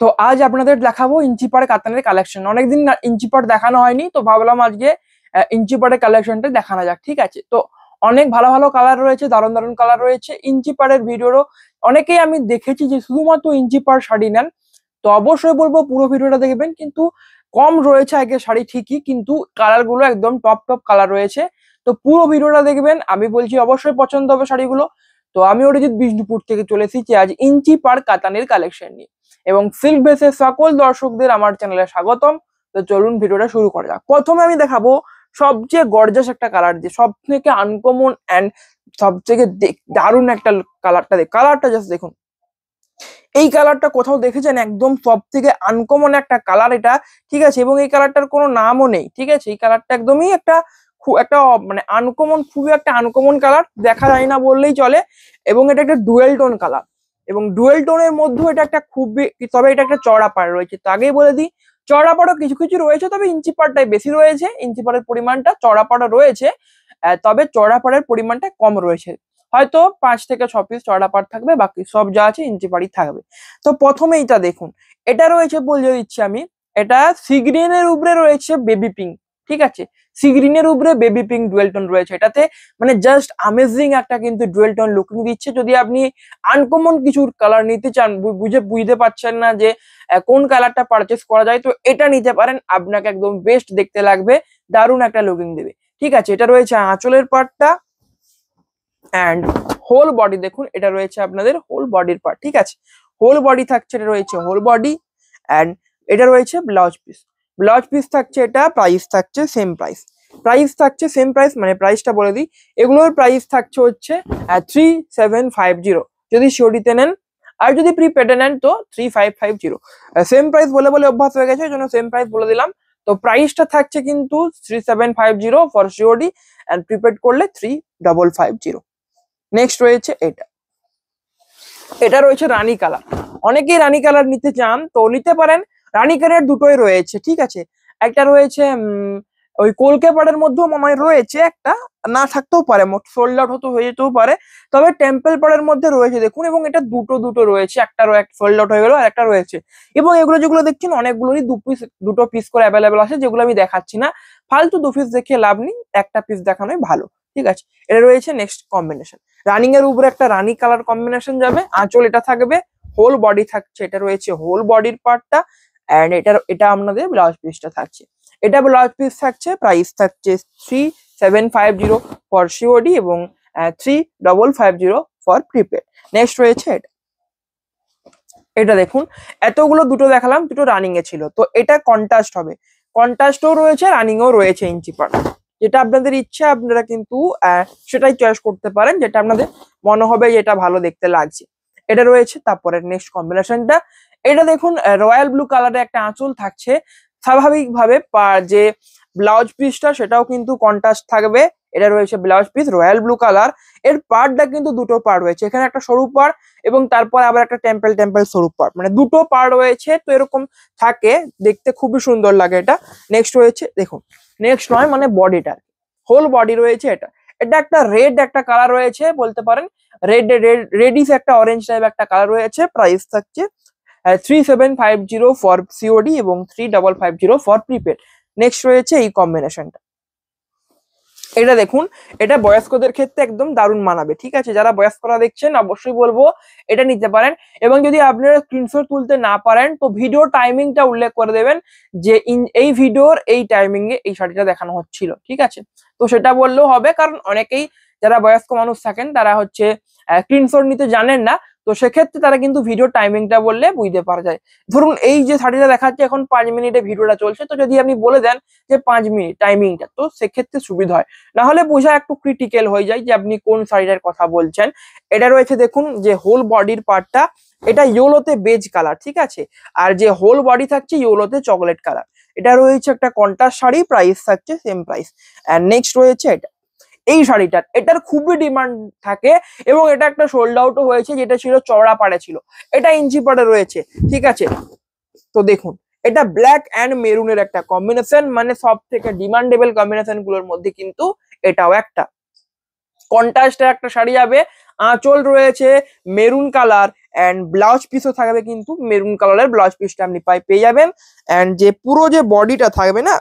তো আজ আপনাদের দেখাবো ইঞ্চি পাড়ে কাতানের কালেকশন। অনেকদিন ইঞ্চি পাড় দেখানো হয়নি, তো ভাবলাম আজকে ইঞ্চি পাড়ের কালেকশনটা দেখানো যাক। ঠিক আছে, তো অনেক ভালো ভালো কালার রয়েছে, দারুণ দারুণ কালার রয়েছে। ইঞ্চি পাড়ের ভিডিওরও অনেকেই আমি দেখেছি যে শুধুমাত্র ইঞ্চি পাড় শাড়ি নেন, তো অবশ্যই বলবো পুরো ভিডিওটা দেখবেন। কিন্তু কম রয়েছে আগে শাড়ি ঠিকই, কিন্তু কালার গুলো একদম টপ টপ কালার রয়েছে। তো পুরো ভিডিওটা দেখবেন, আমি বলছি অবশ্যই পছন্দ হবে শাড়িগুলো। তো আমি অরিজিৎ বিষ্ণুপুর থেকে চলে এসেছি আজ ইঞ্চি পাড় কাতানের কালেকশন নিয়ে, এবং সিল্ক বেসের সকল দর্শকদের আমার চ্যানেলে স্বাগতম। তো চলুন ভিডিওটা শুরু করা যাক। প্রথমে আমি দেখাবো সবচেয়ে গর্জাস একটা কালার, যে সব থেকে আনকমন অ্যান্ড সব থেকে দারুণ একটা কালারটা জাস্ট দেখুন। এই কালারটা কোথাও দেখেছেন? একদম সব থেকে আনকমন একটা কালার এটা, ঠিক আছে। এবং এই কালারটার কোনো নামও নেই, ঠিক আছে। এই কালারটা একদমই একটা মানে আনকমন, খুবই একটা আনকমন কালার, দেখা যায় না বললেই চলে। এবং এটা একটা ডুয়েল টোন কালার, এবং ডুয়েল টোনের মধ্যে এটা একটা খুবই, তবে এটা একটা চড়া পাড় রয়েছে। তো আগেই বলে দিই, চড়া পাড়ও কিছু কিছু রয়েছে, তবে ইঞ্চি পাড়টাই বেশি রয়েছে। ইঞ্চি পাড়ের পরিমাণটা, চড়া পাড়ও রয়েছে, তবে চড়া পাড়ের পরিমাণটা কম রয়েছে। হয়তো 5 থেকে 6 পিস চড়া পাড় থাকবে, বাকি সব যা আছে ইঞ্চি পাড়ই থাকবে। তো প্রথমে এটা দেখুন, এটা রয়েছে বলে দিচ্ছি আমি, এটা সি গ্রিনের উপরে রয়েছে বেবি পিঙ্ক, ঠিক আছে। সি গ্রিনের উপরে বেবি পিঙ্ক ডুয়েল টোন রয়েছে এটাতে, মানে জাস্ট আমেজিং একটা কিন্তু ডুয়েল টোন লুকিং দিচ্ছে। যদি আপনি আনকমন কিছু কালার নিতে চান, বুঝতে পারছেন না যে কোন কালারটা পারচেস করা যায়, তো এটা নিতে পারেন, আপনাকে একদম বেস্ট দেখতে লাগবে, দারুণ একটা লুকিং দেবে। ঠিক আছে, এটা রয়েছে আঁচলের পার্টটা, অ্যান্ড হোল বডি দেখুন, এটা রয়েছে আপনাদের হোল বডির পার্ট, ঠিক আছে। হোল বডি থাকছে, এটা রয়েছে হোল বডি, অ্যান্ড এটা রয়েছে ব্লাউজ পিস। ব্লাউজ পিস থাকছে, এটা প্রাইস থাকছে সেম প্রাইস। মানে প্রাইসটা বলে দিই, এগুলোর প্রাইস থাকছে হচ্ছে 3750 যদি সিওডিতে নেন, আর যদি প্রিপেডে নেন তো 3550। সেম প্রাইস বলে বলে অভ্যাস হয়ে গেছে, ওই জন্য সেম প্রাইস বলে দিলাম। তো প্রাইসটা থাকছে কিন্তু 3750 ফর সিওডি, অ্যান্ড প্রিপেড করলে 3550। নেক্সট রয়েছে এটা রয়েছে রানী কালার। অনেকেই রানী কালার নিতে চান, তো নিতে পারেন। রানী কালার দুটোই রয়েছে, ঠিক আছে। একটা রয়েছে ওই কলকে পাড়ের মধ্যেও মনে হয় রয়েছে একটা, না থাকতেও পারে, সোল্ড আউট হতে হয়ে যেতেও পারে। তবে টেম্পল পাড়ের মধ্যে রয়েছে দেখুন, এবং এটা দুটো দুটো রয়েছে, একটা সোল্ড আউট হয়ে গেল আর একটা রয়েছে। এবং এগুলো যেগুলো দেখছেন অনেকগুলোরই দুটো পিস করে অ্যাভেলেবেল আছে, যেগুলো আমি দেখাচ্ছি না। ফালতু 2 পিস দেখে লাভ নেই, একটা পিস দেখানোই ভালো, ঠিক আছে। এটা রয়েছে নেক্সট কম্বিনেশন, রানিং এর উপরে একটা রানী কালার কম্বিনেশন যাবে, আঁচল এটা থাকবে, হোল বডি থাকছে, এটা রয়েছে হোল বডির পার্টটা, এন্ড এটা আপনাদের ব্লাউজ পিসটা থাকছে। এটা ব্লাউজ পিস থাকছে, প্রাইস থাকছে 3750 ফর সিওডি এবং 3550 ফর প্রিপেড। নেক্সট রয়েছে এটা দেখুন, এতগুলো দুটো দেখালাম, দুটো রানিং এ ছিল, তো এটা কন্ট্রাস্ট হবে। কন্ট্রাস্টও রয়েছে, রানিং ও রয়েছে ইঞ্চি পাড়, যেটা আপনাদের ইচ্ছা আপনারা কিন্তু সেটাই চয়েস করতে পারেন, যেটা আপনাদের মনে হবে যেটা ভালো দেখতে লাগছে। এটা রয়েছে তারপরে নেক্সট কম্বিনেশনটা, এটা দেখুন রয়্যাল ব্লু কালারের একটা আঁচল থাকছে। স্বাভাবিকভাবে যে ব্লাউজ পিসটা সেটাও কিন্তু কন্ট্রাস্ট থাকবে। এটা রয়েছে blouse piece royal blue colour, এর পার্টটা কিন্তু দুটো পার্ট রয়েছে, এখানে একটা সরু পার্ট এবং তারপর আবার একটা টেম্পল সরু পার্ট, মানে দুটো পার্ট রয়েছে। তো এরকম থাকে, দেখতে খুবই সুন্দর লাগে এটা। নেক্সট রয়েছে দেখুন, নেক্সট নয় মানে বডিটা, হোল বডি রয়েছে এটা। এটা একটা রেড একটা কালার রয়েছে বলতে পারেন, রেডিশ একটা অরেঞ্জ টাইপ একটা কালার রয়েছে। প্রাইস থাকছে 3750 ফর সিওডি এবং 3550 ফর প্রিপেড। নেক্সট রয়েছে এই কম্বিনেশনটা, এটা দেখুন, এটা বয়স্কদের ক্ষেত্রে একদম দারুণ মানাবে, ঠিক আছে। যারা বয়স্করা দেখছেন অবশ্যই বলবো এটা নিতে পারেন। এবং যদি আপনারা স্ক্রিনশট তুলতে না পারেন, তো ভিডিও টাইমিংটা উল্লেখ করে দেবেন যে এই ভিডিওর এই টাইমিং এ এই শাড়িটা দেখানো হচ্ছিল, ঠিক আছে। তো সেটা বললেও হবে, কারণ অনেকেই যারা বয়স্ক মানুষ থাকেন তারা হচ্ছে স্ক্রিনশট নিতে জানেন না, তো সেক্ষেত্রে তারা কিন্তু ভিডিও টাইমিংটা বললে বুঝতে পারা যায়। ধরুন এই যে শাড়িটা দেখাচ্ছে এখন 5 মিনিটে ভিডিওটা চলছে, তো যদি আপনি বলে দেন যে 5 মিনিট টাইমিংটা, তো সেক্ষেত্রে সুবিধা হয়। না হলে বোঝা একটু ক্রিটিক্যাল হয়ে যায় যে আপনি কোন শাড়িটার কথা বলছেন। এটা রয়েছে দেখুন, যে হোল বডির পার্টটা, এটা ইয়েলোতে বেজ কালার, ঠিক আছে। আর যে হোল বডি থাকছে ইয়েলোতে চকলেট কালার। এটা রয়েছে একটা কন্ট্রাস্ট শাড়ি, প্রাইস থাকছে সেম প্রাইস। এন্ড নেক্সট রয়েছে এই শাড়িটার, এটার খুবই ডিমান্ড থাকে, এবং এটা একটা সোল্ড আউটও হয়েছে, যেটা ছিল চওড়া পাড়ে ছিল, এটা ইঞ্চি পাড়ে রয়েছে, ঠিক আছে। তো দেখুন, এটা ব্ল্যাক অ্যান্ড মেরুনের একটা কম্বিনেশন, মানে সব থেকে ডিমান্ডেবল কম্বিনেশন গুলোর মধ্যে কিন্তু এটাও একটা। কন্ট্রাস্টের একটা শাড়ি যাবে, আঁচল রয়েছে মেরুন কালার, অ্যান্ড ব্লাউজ পিসও থাকবে কিন্তু মেরুন কালারের ব্লাউজ পিসটা আপনি পেয়ে যাবেন। অ্যান্ড যে পুরো যে বডিটা থাকবে না,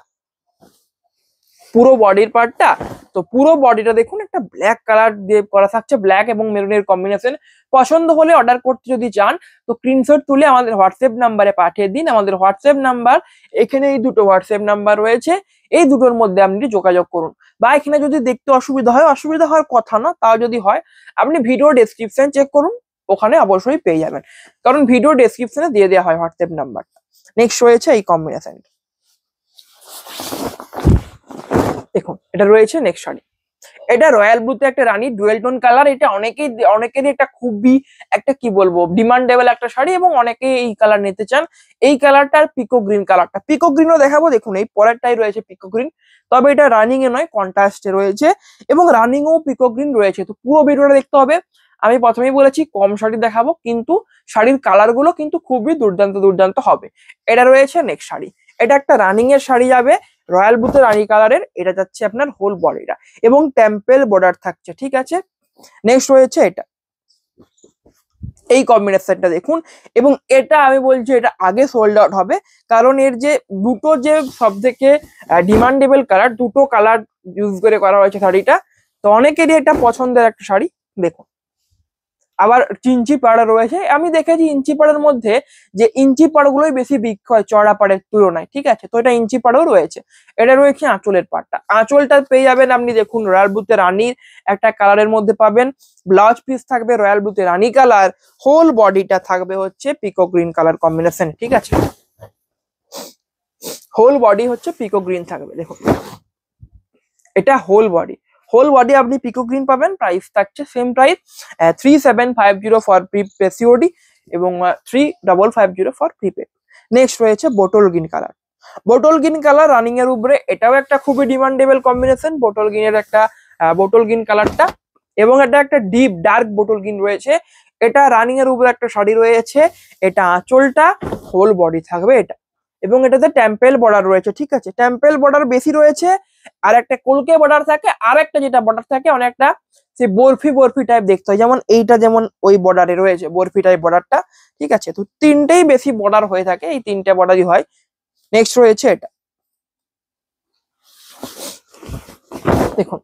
পুরো বডির পার্টটা, তো পুরো বডিটা দেখুন একটা ব্ল্যাক কালার দিয়ে করা থাকছে, ব্ল্যাক এবং মেরুনের কম্বিনেশন। পছন্দ হলে অর্ডার করতে যদি চান তো স্ক্রিনশট তুলে আমাদের হোয়াটসঅ্যাপ নাম্বারে পাঠিয়ে দিন। আমাদের হোয়াটসঅ্যাপ নাম্বার, এখানে এই দুটো হোয়াটসঅ্যাপ নাম্বার রয়েছে, এই দুটোর মধ্যে আপনি যোগাযোগ করুন। বা এখানে যদি দেখতে অসুবিধা হয়, অসুবিধা হওয়ার কথা না, তাও যদি হয় আপনি ভিডিও ডেসক্রিপশন চেক করুন, ওখানে অবশ্যই পেয়ে যাবেন, কারণ ভিডিও ডেসক্রিপশনে দিয়ে দেওয়া হয় হোয়াটসঅ্যাপ নাম্বারটা। নেক্সট রয়েছে এই কম্বিনেশন, দেখুন এটা রয়েছে নেক্সট শাড়ি। এটা রয়্যাল ব্লুতে একটা রানী ডুয়েল টোন কালার। এটা অনেকেরই একটা খুবই একটা কি বলবো ডিমান্ডেবল একটা শাড়ি, এবং অনেকেই এই কালার নিতে চান। এই কালারটার পিকো গ্রিন কালারটা, পিকো গ্রিনও দেখাবো, দেখুন এই পরেরটাই রয়েছে পিকো গ্রিন, তবে এটা রানিং এ নয়, কন্ট্রাস্টে রয়েছে, এবং রানিং ও পিকো গ্রিন রয়েছে। তো পুরো ভিডিওটা দেখতে হবে। আমি প্রথমেই বলেছি কম শাড়ি দেখাবো, কিন্তু শাড়ির কালার গুলো কিন্তু খুবই দুর্দান্ত দুর্দান্ত হবে। এটা রয়েছে নেক্সট শাড়ি, এটা একটা রানিং এর শাড়ি যাবে, রয়্যাল ব্লুতে রানী কালারের। এটা যাচ্ছে আপনার হোল বডিটা এবং টেম্পেল বর্ডার থাকছে, ঠিক আছে। নেক্সট রয়েছে এটা, এই কম্বিনেশনটা দেখুন, এবং এটা আমি বলছি এটা আগে সোল্ড আউট হবে, কারণ এর যে দুটো যে সব থেকে ডিমান্ডেবল কালার, দুটো কালার ইউজ করে করা হয়েছে শাড়িটা, তো অনেকেরই এটা পছন্দের একটা শাড়ি। দেখুন আবার ইঞ্চি পাড়া রয়েছে, আমি দেখেছি ইঞ্চি পাড়ার মধ্যে যে ইঞ্চি পাড়গুলোই বেশি বিক্রি হয় চড়া পাড়ের তুলনায়, ঠিক আছে। তো এটা ইঞ্চি পাড়াও রয়েছে। এটা রয়েছে আঁচলের পাড়টা, আঁচলটা পেয়ে যাবেন আপনি দেখুন রয়্যাল ব্লুতে রানীর একটা কালারের মধ্যে পাবেন, ব্লাউজ পিস থাকবে রয়্যাল ব্লুতে রানী কালার, হোল বডিটা থাকবে হচ্ছে পিকো গ্রিন কালার কম্বিনেশন, ঠিক আছে। হোল বডি হচ্ছে পিকো গ্রিন থাকবে, দেখুন এটা হোল বডি। হোল বডি আপনি পিকো গ্রিন পাবেন, প্রাইস থাকছে সেম প্রাইস 3750 ফর সিওডি এবং 3550 ফর প্রিপেড। নেক্সট রয়েছে bottle green colour, bottle green colour running এর উপরে, এটাও একটা খুবই ডিমান্ডেবল কম্বিনেশন, বোটল গ্রিনের একটা বোটল গ্রিন কালারটা, এবং এটা একটা ডিপ ডার্ক বোটল গ্রিন রয়েছে। এটা রানিং এর উপরে একটা শাড়ি রয়েছে, এটা আঁচলটা, হোল বডি থাকবে এটা, এবং এটাতে টেম্পেল বর্ডার রয়েছে, ঠিক আছে। টেম্পেল বর্ডার বেশি রয়েছে, আর একটা কলকে বর্ডার থাকে, আর একটা যেটা বর্ডার থাকে অনেকটা সে বরফি বরফি টাইপ দেখতে হয়, যেমন এইটা যেমন ওই বর্ডারে রয়েছে বরফি টাইপ বর্ডারটা, ঠিক আছে। তো তিনটেই বেশি বর্ডার হয়ে থাকে, এই তিনটে বর্ডারই হয়। নেক্সট রয়েছে এটা, দেখুন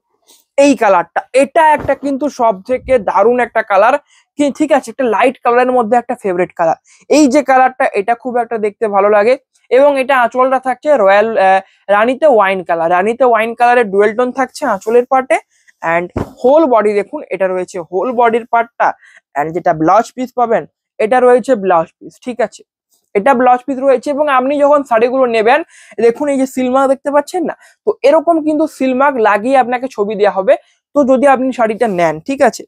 এই কালারটা, এটা একটা কিন্তু সব থেকে দারুণ একটা কালার, ঠিক আছে, একটা লাইট কালারের মধ্যে একটা ফেভারিট কালার। এই যে কালারটা, এটা খুব একটা দেখতে ভালো লাগে, এবং এটা আঁচলটা থাকছে রয়্যাল রানীতে ওয়াইন কালার, রানীতে ওয়াইন কালারের ডুয়েল টোন থাকছে আঁচলের পার্টে। অ্যান্ড হোল বডি দেখুন, এটা রয়েছে হোল বডির পার্টটা, অ্যান্ড যেটা ব্লাউজ পিস পাবেন এটা রয়েছে ব্লাউজ পিস, ঠিক আছে। এটা ব্লাউজ পিস রয়েছে, এবং আপনি যখন শাড়িগুলো নেবেন দেখুন এই যে সিলমার্ক দেখতে পাচ্ছেন না, তো এরকম কিন্তু সিলমার্ক লাগিয়ে আপনাকে ছবি দেওয়া হবে। তো যদি আপনি শাড়িটা নেন, ঠিক আছে,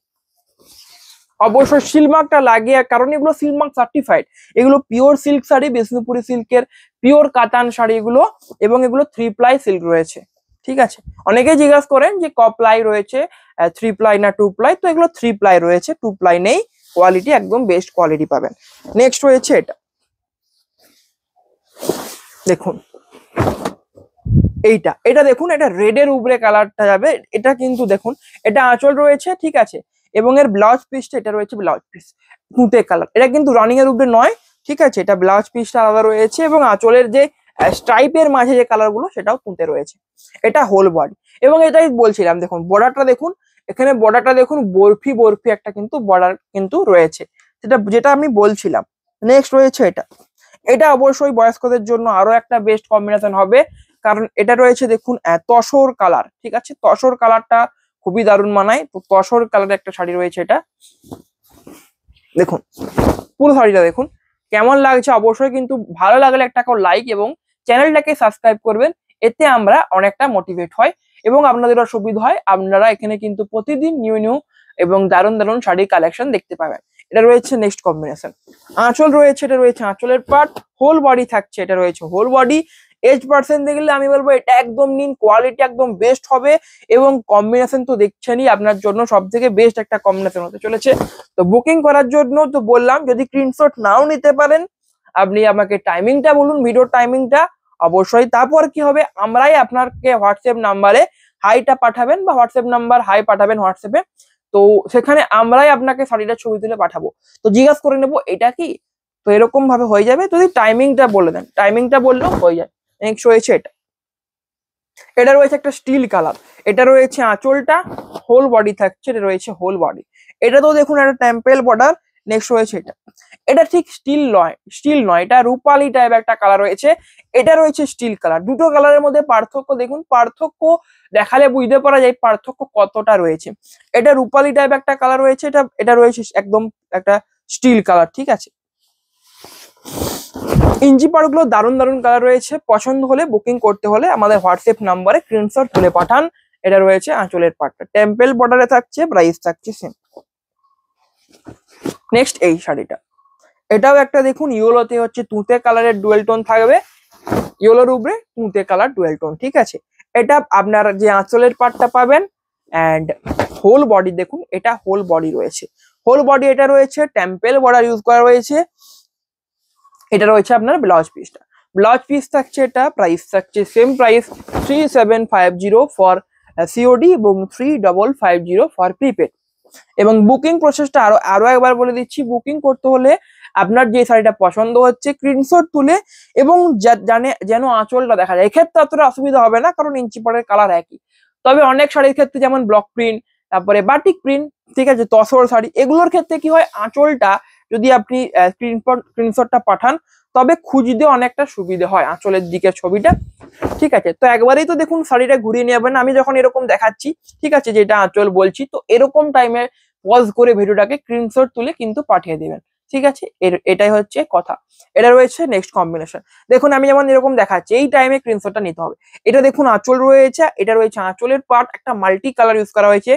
অবশ্যই সিলমার্কটা লাগিয়ে, কারণ এগুলো সিলমার্ক সার্টিফাইড, এগুলো পিওর সিল্ক শাড়ি, বিষ্ণুপুরি সিল্কের পিওর কাতান শাড়ি এগুলো, এবং এগুলো 3 প্লাই সিল্ক রয়েছে, ঠিক আছে। অনেকেই জিজ্ঞাসা করেন যে ক প্লাই রয়েছে, 3 প্লাই না 2 প্লাই, তো এগুলো 3 প্লাই রয়েছে, 2 প্লাই নেই, কোয়ালিটি একদম বেস্ট কোয়ালিটি পাবেন। নেক্সট রয়েছে এটা, দেখুন এইটা, এটা দেখুন এটা রেডের উপরে কালারটা যাবে, এটা কিন্তু দেখুন এটা আঁচল রয়েছে, ঠিক আছে, এবং এর ব্লাউজ পিসটা, এটা রয়েছে ব্লাউজ পিস তুঁতে কালার, এটা কিন্তু রানিং এর উপরে নয়, ঠিক আছে। এটা ব্লাউজ পিসটা আলাদা রয়েছে, এবং আঁচলের যে স্ট্রাইপের মাঝে যে কালার গুলো সেটাও তুঁতে রয়েছে। এটা হোল বডি, এবং এটাই বলছিলাম দেখুন বর্ডারটা দেখুন, এখানে বর্ডারটা দেখুন বরফি বরফি একটা কিন্তু বর্ডার কিন্তু রয়েছে, যেটা যেটা আমি বলছিলাম। নেক্সট রয়েছে এটা, এটা অবশ্যই বয়স্কদের জন্য আরো একটা বেস্ট কম্বিনেশন হবে, কারণ এটা রয়েছে দেখুন তসর কালার, ঠিক আছে, তসর কালারটা খুবই দারুণ মানায়। তো তসর কালারের একটা শাড়ি রয়েছে এটা, দেখুন পুরো শাড়িটা দেখুন কেমন লাগছে, অবশ্যই কিন্তু ভালো লাগলে একটা লাইক এবং চ্যানেলটাকে সাবস্ক্রাইব করবেন, এতে আমরা অনেকটা মোটিভেট হয় এবং আপনাদেরও সুবিধা হয়। আপনারা এখানে কিন্তু প্রতিদিন নিউ নিউ এবং দারুণ দারুণ শাড়ির কালেকশন দেখতে পাবেন। এটা রয়েছে নেক্সট কম্বিনেশন, আঁচল রয়েছে, এটা রয়েছে আঁচলের পার্ট, হোল বডি থাকছে, এটা রয়েছে হোল বডি। এজ পার্সেন্ট দেখলে আমি বলবো এটা একদম নিন, কোয়ালিটি একদম বেস্ট হবে, এবং কম্বিনেশন তো দেখছেনই, আপনার জন্য সব থেকে বেস্ট একটা কম্বিনেশন হতে চলেছে। তো বুকিং করার জন্য তো বললাম, যদি স্ক্রিনশট নাও নিতে পারেন আপনি আমাকে টাইমিংটা বলুন, ভিডিওর টাইমিংটা, অবশ্যই তারপর কি হবে আমরাই আপনাকে হোয়াটসঅ্যাপ নাম্বারে হাইটা পাঠাবেন, বা হোয়াটসঅ্যাপ নাম্বার হাই পাঠাবেন হোয়াটসঅ্যাপে, তো সেখানে আমরাই আপনাকে শাড়িটা ছবি তুলে পাঠাবো। তো জিজ্ঞাসা করে নেবো এটা কি, তো এরকম ভাবে হয়ে যাবে। যদি টাইমিংটা বলে দেন, টাইমিংটা বললেও হয়ে যায়। নেক্সট রয়েছে এটা, এটা রয়েছে একটা স্টিল কালার, এটা রয়েছে আঁচলটা, হোল বডি থাকছে, এটা রয়েছে হোল বডি। এটা তো দেখুন একটা টেম্পেল বর্ডার। নেক্সট রয়েছে এটা, এটা ঠিক স্টিল নয়, এটা রূপালি টাইপ একটা কালার রয়েছে, এটা রয়েছে স্টিল কালার। দুটো কালারের মধ্যে পার্থক্য দেখুন, পার্থক্য দেখালে বুঝতে পারা যায় পার্থক্য কতটা রয়েছে। এটা রূপালি টাইপ একটা কালার রয়েছে, এটা এটা রয়েছে একদম একটা স্টিল কালার, ঠিক আছে। ইঞ্চি পাড়গুলো দারুণ দারুণ কালার রয়েছে, পছন্দ হলে বুকিং করতে হলে আমাদের হোয়াটসঅ্যাপ নাম্বারে স্ক্রিনশট তুলে পাঠান। এটা রয়েছে আঁচলের পাটটা, টেম্পেল বর্ডারে থাকছে, প্রাইস থাকছে সেম। নেক্সট এই শাড়িটা, এটাও একটা দেখুন ইয়েলোতে হচ্ছে তুঁতে কালারের ডুয়েল টোন থাকবে, ইয়েলোর উপরে তুঁতে কালার ডুয়েল টোন, ঠিক আছে। এটা আপনার যে আঁচলের পাটটা পাবেন অ্যান্ড হোল বডি দেখুন, এটা হোল বডি রয়েছে, হোল বডি এটা রয়েছে, টেম্পেল বর্ডার ইউজ করা রয়েছে। এটা রয়েছে আপনার ব্লাউজ পিসটা, ব্লাউজ পিস থাকছে, এটা প্রাইস থাকছে সেম প্রাইস 3750 ফর সিওডি এবং 3550 ফর প্রিপেড। এবং বুকিং প্রসেসটা আরো একবার বলে দিচ্ছি, বুকিং করতে হলে আপনার যে শাড়িটা পছন্দ হচ্ছে স্ক্রিনশট তুলে এবং যেন আঁচলটা দেখা যায়, এক্ষেত্রে অতটা অসুবিধা হবে না কারণ ইঞ্চি পাড়ের কালার একই। তবে অনেক শাড়ির ক্ষেত্রে যেমন ব্লক প্রিন্ট, তারপরে বাটিক প্রিন্ট, ঠিক আছে, তসর শাড়ি, এগুলোর ক্ষেত্রে কি হয়, আঁচলটা যদি আপনি স্ক্রিনশটটা পাঠান তবে খুঁজতে অনেকটা সুবিধে হয় আঁচলের দিকের ছবিটা, ঠিক আছে। তো একবারেই তো দেখুন শাড়িটা ঘুরিয়ে নেবেন, আমি যখন এরকম দেখাচ্ছি, ঠিক আছে, যেটা আঁচল বলছি, তো এরকম টাইমে পজ করে ভিডিওটাকে স্ক্রিনশট তুলে কিন্তু পাঠিয়ে দেবেন, ঠিক আছে। এটাই হচ্ছে কথা। এটা রয়েছে নেক্সট কম্বিনেশন, দেখুন আমি যেমন এরকম দেখাচ্ছি এই টাইমে স্ক্রিনশটটা নিতে হবে। এটা দেখুন আঁচল রয়েছে, এটা রয়েছে আঁচলের পার্ট, একটা মাল্টি কালার ইউজ করা হয়েছে,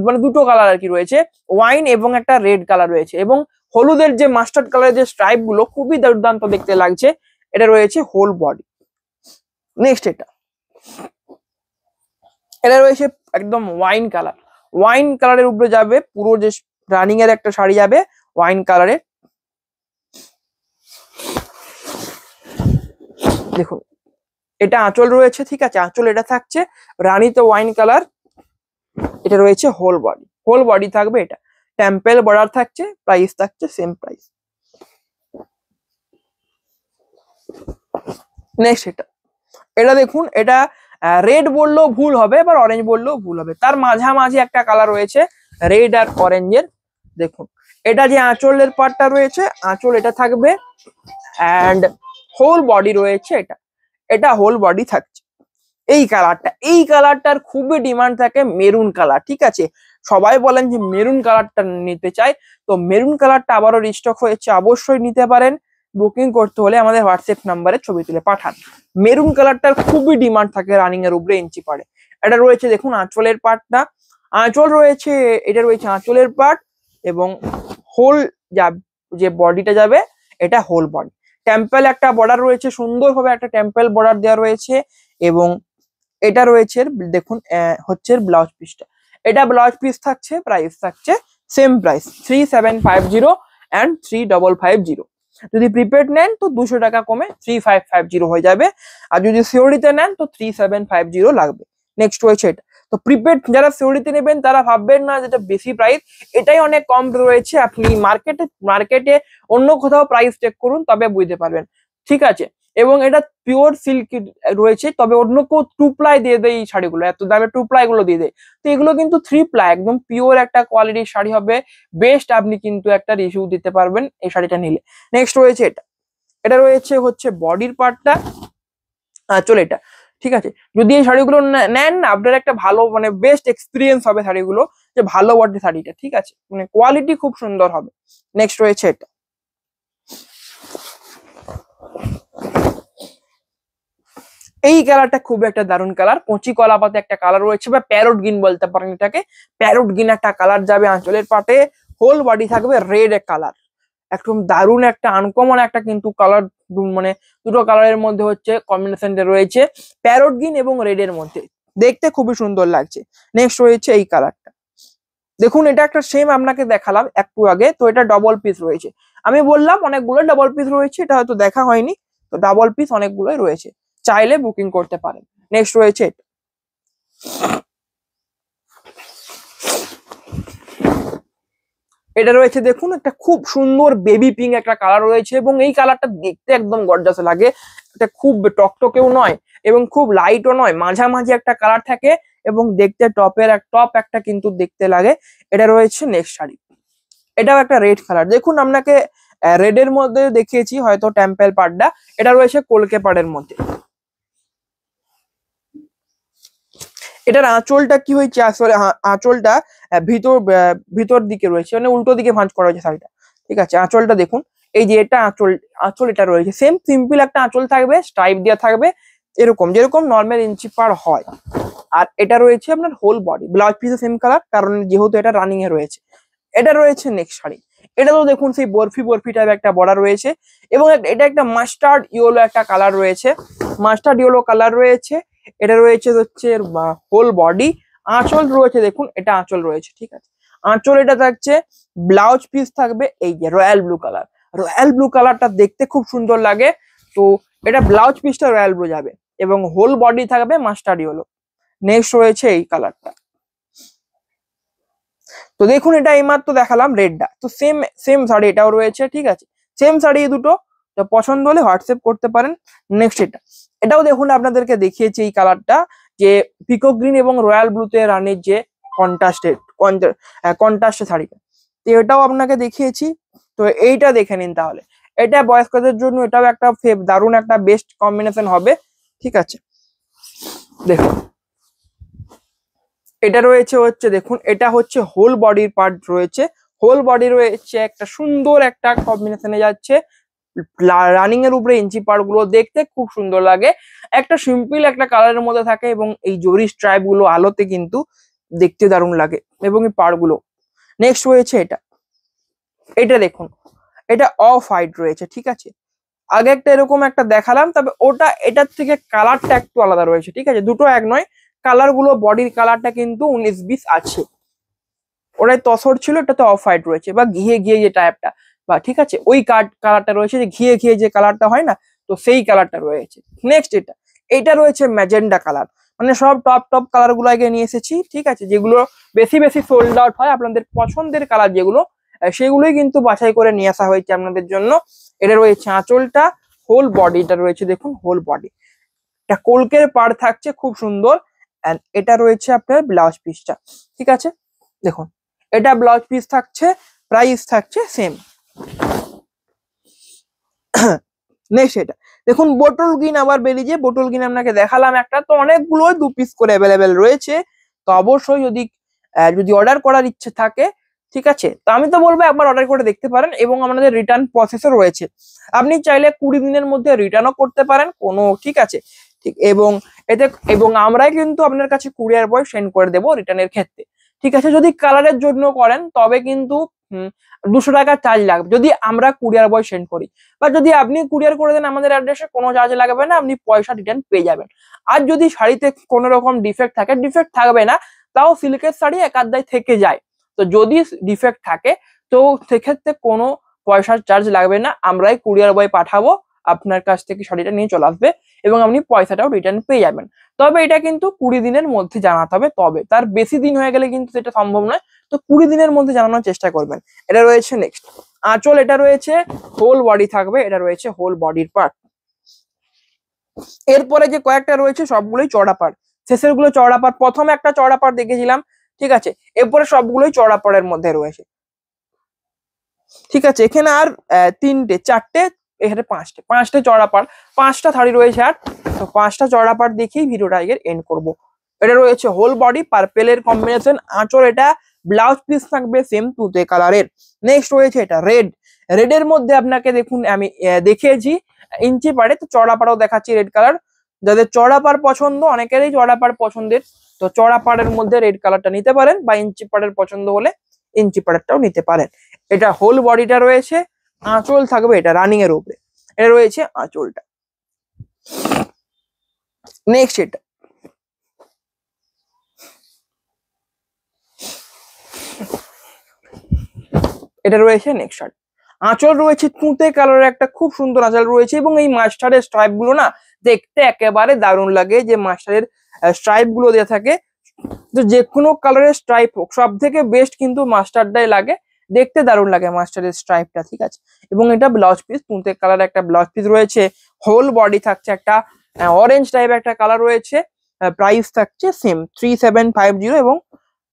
মানে দুটো কালার আর কি রয়েছে, ওয়াইন এবং একটা রেড কালার রয়েছে, এবং হলুদের যে মাস্টার্ড কালারের যে স্ট্রাইপ গুলো খুবই দুর্দান্ত দেখতে লাগছে। এটা রয়েছে হোল বডি। নেক্সট এটা, এটা রয়েছে একদম ওয়াইন কালার, ওয়াইন কালারের উপরে যাবে, পুরো যে রানিং এর একটা শাড়ি যাবে ওয়াইন কালারের। দেখুন এটা আঁচল রয়েছে, ঠিক আছে, আঁচল এটা থাকছে রানিতে ওয়াইন কালার। এটা রয়েছে হোল বডি, হোল বডি থাকবে, এটা টেম্পেল বর্ডার থাকছে, প্রাইস থাকছে সেম প্রাইস। নেক্সট এটা, এটা দেখুন, এটা রেড বললেও ভুল হবে, এবার অরেঞ্জ বললেও ভুল হবে, তার মাঝামাঝি একটা কালার রয়েছে রেড আর অরেঞ্জের। দেখুন এটা যে আঁচলের পার্টটা রয়েছে, আঁচল এটা থাকবে অ্যান্ড হোল বডি রয়েছে, এটা এটা হোল বডি থাকছে। এই কালারটা, এই কালারটার খুবই ডিমান্ড থাকে, মেরুন কালার, ঠিক আছে। সবাই বলেন যে মেরুন কালারটা নিতে চাই, তো মেরুন কালারটা আবারও রিস্টক হয়েছে, অবশ্যই নিতে পারেন। বুকিং করতে হলে আমাদের হোয়াটসঅ্যাপ নাম্বারে ছবি তুলে পাঠান। মেরুন কালারটার খুবই ডিমান্ড থাকে রানিং এর উপরে ইঞ্চি পাড়ে। এটা রয়েছে দেখুন আঁচলের পার্টটা, আঁচল রয়েছে, এটা রয়েছে আঁচলের পার্ট এবং হোল যে বডিটা যাবে এটা হোল বডি। টেম্পেল একটা বর্ডার রয়েছে, সুন্দরভাবে একটা টেম্পেল বর্ডার দেওয়া রয়েছে, এবং এটা রয়েছে দেখুন হচ্ছে ব্লাউজ পিসটা, এটা ব্লাউজ পিস থাকছে, প্রাইস থাকছে সেম প্রাইস 3750 অ্যান্ড 3550। যদি প্রিপেড নেন তো 200 টাকা কমে 3550 হয়ে যাবে, আর যদি সিওরিতে নেন তো 3750 লাগবে। নেক্সট রয়েছে এটা, তো প্রিপেড যারা সিওরিতে নেবেন তারা ভাববেন না যেটা বেশি প্রাইস, এটাই অনেক কম রয়েছে। আপনি মার্কেটে অন্য কোথাও প্রাইস চেক করুন তবে বুঝতে পারবেন, ঠিক আছে। এবং এটা পিওর সিল্ক রয়েছে, তবে অন্য কেউ 2 প্লাই দিয়ে দেয় এই শাড়িগুলো, এত দামে 2 প্লাই গুলো দিয়ে দেয়, তো এগুলো কিন্তু 3 প্লাই, একদম পিওর একটা কোয়ালিটির শাড়ি হবে, বেস্ট। আপনি কিন্তু একটা রিভিউ দিতে পারবেন এই শাড়িটা নিলে। নেক্সট রয়েছে এটা, এটা রয়েছে হচ্ছে বডির পার্টটা, চলে এটা, ঠিক আছে। যদি এই শাড়িগুলো নেন আপনার একটা ভালো মানে বেস্ট এক্সপিরিয়েন্স হবে শাড়িগুলো, যে ভালো বডি শাড়িটা, ঠিক আছে, মানে কোয়ালিটি খুব সুন্দর হবে। নেক্সট রয়েছে এটা, এই কালারটা খুব একটা দারুণ কালার, কচি কলা পাতে একটা কালার রয়েছে, বা প্যারোট গ্রিন বলতে পারেন এটাকে, প্যারোট গ্রিন একটা কালার যাবে আঁচলের পাটে, হোল বডি থাকবে রেড কালার, একদম দারুণ একটা আনকমন একটা কিন্তু কালার, মানে দুটো কালারের মধ্যে হচ্ছে কম্বিনেশনটা রয়েছে, প্যারোট গ্রিন এবং রেড এর মধ্যে, দেখতে খুবই সুন্দর লাগছে। নেক্সট রয়েছে এই কালারটা, দেখুন এটা একটা সেম আপনাকে দেখালাম একটু আগে, তো এটা ডবল পিস রয়েছে, আমি বললাম অনেকগুলো ডবল পিস রয়েছে, এটা হয়তো দেখা হয়নি, তো ডাবল পিস অনেকগুলোই রয়েছে, চাইলে বুকিং করতে পারেন। নেক্সট রয়েছে এটা রয়েছে দেখুন একটা খুব সুন্দর বেবি পিঙ্ক একটা কালার রয়েছে, এবং এই কালারটা দেখতে একদম গর্জাস লাগে। এটা খুব টকটকেও নয় এবং খুব লাইটও নয়, মাঝামাঝি একটা কালার থাকে, এবং দেখতে টপ একটা কিন্তু দেখতে লাগে। এটা রয়েছে নেক্সট শাড়ি, এটাও একটা রেড কালার। দেখুন আপনাকে রেড এর মধ্যে দেখিয়েছি হয়তো টেম্পল পাড়টা, এটা রয়েছে কলকে পাড়ের মধ্যে। এটার আঁচলটা কি হয়েছে, আসলে আঁচলটা ভিতর দিকে রয়েছে, মানে উল্টো দিকে ভাঁজ করা হয়েছে শাড়িটা, ঠিক আছে। আঁচলটা দেখুন, এই যে এটা আঁচল এটা রয়েছে সেম সিম্পল একটা আঁচল থাকবে, স্ট্রাইপ দেওয়া থাকবে এরকম, যেরকম নর্মাল ইঞ্চি পার হয়। আর এটা রয়েছে আপনার হোল বডি, ব্লাউজ পিসে সেম কালার, কারণ যেহেতু এটা রানিং এ রয়েছে। এটা রয়েছে নেক্সট শাড়ি, এটা তো দেখুন সেই বরফি বরফি টাইপ একটা বর্ডার রয়েছে, এবং এটা একটা মাস্টার্ড ইয়েলো একটা কালার রয়েছে, মাস্টার্ড ইয়েলো কালার রয়েছে। এটা রয়েছে হচ্ছে হোল বডি, আঁচল রয়েছে দেখুন, এটা আঁচল রয়েছে, ঠিক আছে। আঁচল এটা থাকছে, ব্লাউজ পিস থাকবে এই যে royal blue colour, royal blue কালারটা দেখতে খুব সুন্দর লাগে। তো এটা ব্লাউজ পিসটা রয়্যাল ব্লু যাবে, এবং হোল বডি থাকবে মাস্টার্ড ইয়েলো। নেক্সট রয়েছে এই কালারটা। তো দেখুন এটা এইমাত্র দেখালাম রেডটা, তো সেম সেম শাড়ি এটাও রয়েছে, ঠিক আছে। সেম শাড়ি দুটো, তো পছন্দ হলে হোয়াটসঅ্যাপ করতে পারেন। নেক্সট এটাও দেখুন আপনাদেরকে দেখিয়েছি এই কালারটা, যে পিকক গ্রিন এবং রয়্যাল ব্লুতে রানীর যে কন্ট্রাস্টের শাড়িটা, তো এটাও আপনাকে দেখিয়েছি। তো এইটা দেখে নিন তাহলে, এটা বয়স্কদের জন্য এটাও একটা দারুণ একটা বেস্ট কম্বিনেশন হবে, ঠিক আছে। দেখুন এটা রয়েছে হচ্ছে দেখুন, এটা হচ্ছে হোল বডির পার্ট রয়েছে, হোল বডি রয়েছে একটা সুন্দর একটা কম্বিনেশনে যাচ্ছে, রানিং এর উপরে ইঞ্চি পার্ট গুলো দেখতে খুব সুন্দর লাগে, একটা সিম্পল একটা কালারের মধ্যে থাকে, এবং এই জরি স্ট্রাইপ গুলো আলোতে কিন্তু দেখতে দারুণ লাগে, এবং এই পার্ট গুলো। নেক্সট রয়েছে এটা, এটা দেখুন, এটা অফ হোয়াইট রয়েছে, ঠিক আছে। আগে একটা এরকম একটা দেখালাম, তবে ওটা এটার থেকে কালারটা একটু আলাদা রয়েছে, ঠিক আছে, দুটো এক নয়, কালার গুলো বডির কালারটা কিন্তু 19-20 আছে। ওটাই তসর ছিল, এটাতে অফ হোয়াইট রয়েছে, বা ঘিয়ে ঘিয়ে যে টাইপটা, বা ঠিক আছে ওই কালারটা রয়েছে, যে ঘিয়ে ঘিয়ে যে কালারটা হয় না, তো সেই কালারটা রয়েছে। নেক্সট এটা রয়েছে ম্যাজেন্ডা কালার, মানে সব টপ টপ কালার গুলো আগে নিয়ে এসেছি, ঠিক আছে, যেগুলো বেশি বেশি সোল্ড আউট হয়, আপনাদের পছন্দের কালার যেগুলো, সেগুলোই কিন্তু বাছাই করে নিয়ে আসা হয়েছে আপনাদের জন্য। এটা রয়েছে আঁচলটা, হোল বডিটা রয়েছে দেখুন, হোল বডি এটা কলকের পাড় থাকছে খুব সুন্দর, এন্ড এটা রয়েছে আপনার ব্লাউজ পিসটা, ঠিক আছে। দেখুন এটা ব্লাউজ পিস থাকছে, প্রাইস থাকছে সেম। নেক্সট এটা দেখুন, বোটল গ্রিন আবার বেরিয়েছে, বোটল গ্রিন আপনাকে দেখালাম একটা, তো অনেকগুলো 2 পিস করে অ্যাভেলেবেল রয়েছে। তো অবশ্যই যদি অর্ডার করার ইচ্ছে থাকে, ঠিক আছে, তো আমি তো বলবো একবার অর্ডার করে দেখতে পারেন, এবং আমাদের রিটার্ন প্রসেসও রয়েছে, আপনি চাইলে 20 দিনের মধ্যে রিটার্নও করতে পারেন কোনো, ঠিক আছে, ঠিক, এবং আমরাই কিন্তু আপনার কাছে কুরিয়ার বয় সেন্ড করে দেবো রিটার্নের ক্ষেত্রে, ঠিক আছে। যদি কালারের জন্য করেন তবে কিন্তু 200 টাকা চার্জ লাগবে যদি আমরা কুরিয়ার বয় সেন্ড করি, বা যদি আপনি কুরিয়ার করে দেন আমাদের অ্যাড্রেসে, কোনো চার্জ লাগবে না, আপনি পয়সা রিটার্ন পেয়ে যাবেন। আর যদি শাড়িতে কোনো রকম ডিফেক্ট থাকে, ডিফেক্ট থাকবে না, তাও সিল্কের শাড়ি এক আধটাই থেকে যায়, তো যদি ডিফেক্ট থাকে তো সেক্ষেত্রে কোনো পয়সার চার্জ লাগবে না, আমরাই কুরিয়ার বয় পাঠাবো, আপনার কাছ থেকে শাড়িটা নিয়ে চলে আসবে, এবং আপনি পয়সাটাও রিটার্ন পেয়ে যাবেন। তবে এটা কিন্তু 20 দিনের মধ্যে জানাতে হবে, তবে তার বেশি দিন হয়ে গেলে কিন্তু সেটা সম্ভব নয়, তো 20 দিনের মধ্যে জানানোর চেষ্টা করবেন। এটা রয়েছে নেক্সট আঁচল, এটা রয়েছে হোল বডি থাকবে, এটা রয়েছে হোল বডির পার্ট। এরপরে যে কয়েকটা রয়েছে সবগুলোই চড়া পাড়, শেষের গুলো চড়া পাড়, প্রথমে একটা চড়া পাড় দেখেছিলাম, ঠিক আছে, এরপরে সবগুলোই চড়া পাড়ের মধ্যে রয়েছে, ঠিক আছে। এখানে আর চারটে, এখানে পাঁচটা চড়া পাড়, 5টা শাড়ি রয়েছে, আর তো 5টা চড়া পাড় দেখেই ভিডিওটা আজকের এন্ড করবো। এটা রয়েছে হোল বডি পার্পেলের কম্বিনেশন আঁচল, এটা ব্লাউজ পিস থাকবে সেম তুতে কালারের। নেক্সট রয়েছে এটা রেড এর মধ্যে আপনাকে দেখুন আমি দেখিয়েছি ইঞ্চি পাড়ে, তো চড়া পাড়াও দেখাচ্ছি রেড কালার, যাদের চড়া পাড় পছন্দ, অনেকেরই চড়া পাড় পছন্দের, তো চড়া পাড়ের মধ্যে রেড কালারটা নিতে পারেন, বা ইঞ্চি পাড়ের পছন্দ হলে ইঞ্চি পাড়েরটাও নিতে পারেন। এটা হোল বডিটা রয়েছে, আঁচল থাকবে এটা রানিং এর উপরে, এটা রয়েছে আঁচলটা। নেক্সট এটা রয়েছে নেক্সট শার্ট, আঁচল রয়েছে তুঁতে কালারের একটা খুব সুন্দর আঁচল রয়েছে, এবং এই মাস্টারের স্ট্রাইপ গুলো না দেখতে একেবারে দারুণ লাগে, যে মাস্টারের স্ট্রাইপ গুলো দেওয়া থাকে, তো যে কোনো কালারের স্ট্রাইপ হোক সব থেকে বেস্ট কিন্তু মাস্টারটাই লাগে, দেখতে দারুণ লাগে মাস্টারের স্ট্রাইপটা, ঠিক আছে। এবং এটা ব্লাউজ পিস, তুঁতে কালার একটা ব্লাউজ পিস রয়েছে, হোল বডি থাকছে একটা অরেঞ্জ টাইপ একটা কালার রয়েছে। প্রাইস থাকছে সেম 3750 এবং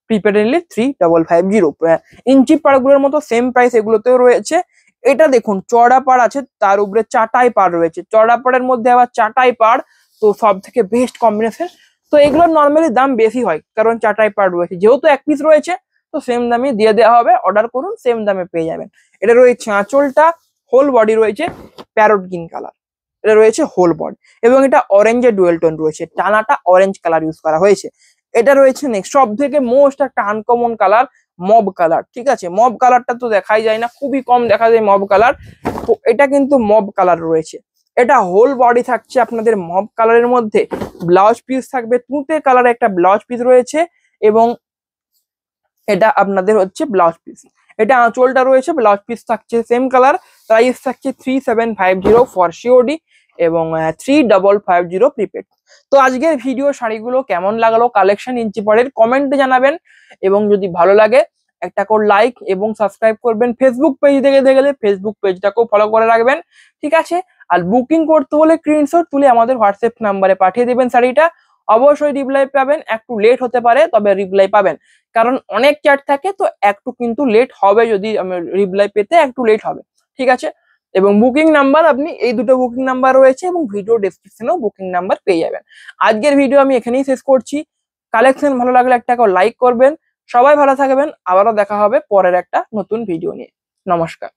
প্রিপেডেনলি 3550। ইঞ্চি পাড়গুলোর মতো সেম প্রাইস এগুলোতেও রয়েছে। এটা দেখুন চড়া পাড় আছে, তার উপরে চাটাই পাড় রয়েছে, চড়া পাড়ের মধ্যে আবার চাটাই পাড়, তো সব থেকে বেস্ট কম্বিনেশন। তো এগুলোর নর্মালি দাম বেশি হয় কারণ চাটাই পাড় রয়েছে, যেহেতু এক পিস রয়েছে তো সেম দামে দিয়ে দেওয়া হবে, অর্ডার করুন সেম দামে পেয়ে যাবেন। এটা রয়েছে আঁচলটা, হোল বডি রয়েছে প্যারট গ্রিন কালার, এটা রয়েছে হোল বডি, এবং এটা অরেঞ্জের ডুয়েল টোন রয়েছে, টানাটা অরেঞ্জ কালার ইউজ করা হয়েছে। এটা রয়েছে নেক্সট সব থেকে মোস্ট একটা আনকমন কালার, মব কালার, ঠিক আছে। মব কালারটা তো দেখাই যায় না, খুবই কম দেখা যায় মব কালার, তো এটা কিন্তু মব কালার রয়েছে। এটা হোল বডি থাকছে আপনাদের মব কালারের মধ্যে, ব্লাউজ পিস থাকবে তুঁতে কালার একটা ব্লাউজ পিস রয়েছে, এবং এটা আপনাদের হচ্ছে ব্লাউজ পিস। এটা আঁচলটা রয়েছে, ব্লাউজ পিস থাকছে সেম কালার, প্রাইস থাকছে 3750 ফর সিওডি এবং 3550 প্রিপেড। তো আজকের ভিডিও শাড়িগুলো কেমন লাগলো, কালেকশন ইঞ্চি পরের কমেন্টে জানাবেন, এবং যদি ভালো লাগে একটা করে লাইক এবং সাবস্ক্রাইব করবেন। ফেসবুক পেজ দেখে গেলে ফেসবুক পেজটাকেও ফলো করে রাখবেন, ঠিক আছে। আর বুকিং করতে হলে স্ক্রিনশট তুলে আমাদের হোয়াটসঅ্যাপ নাম্বারে পাঠিয়ে দেবেন শাড়িটা, অবশ্যই রিপ্লাই পাবেন, একটু লেট হতে পারে তবে রিপ্লাই পাবেন, কারণ অনেক চ্যাট থাকে তো একটু কিন্তু লেট হবে, যদি রিপ্লাই পেতে একটু লেট হবে, ঠিক আছে। এবং বুকিং নাম্বার আপনি এই দুটো বুকিং নাম্বার রয়েছে এবং ভিডিও ডেসক্রিপশনেও বুকিং নাম্বার পেয়ে যাবেন। আজকের ভিডিও আমি এখানেই শেষ করছি। কালেকশন ভালো লাগলে একটা লাইক করবেন। সবাই ভালো থাকবেন, আবারও দেখা হবে পরের একটা নতুন ভিডিও নিয়ে। নমস্কার।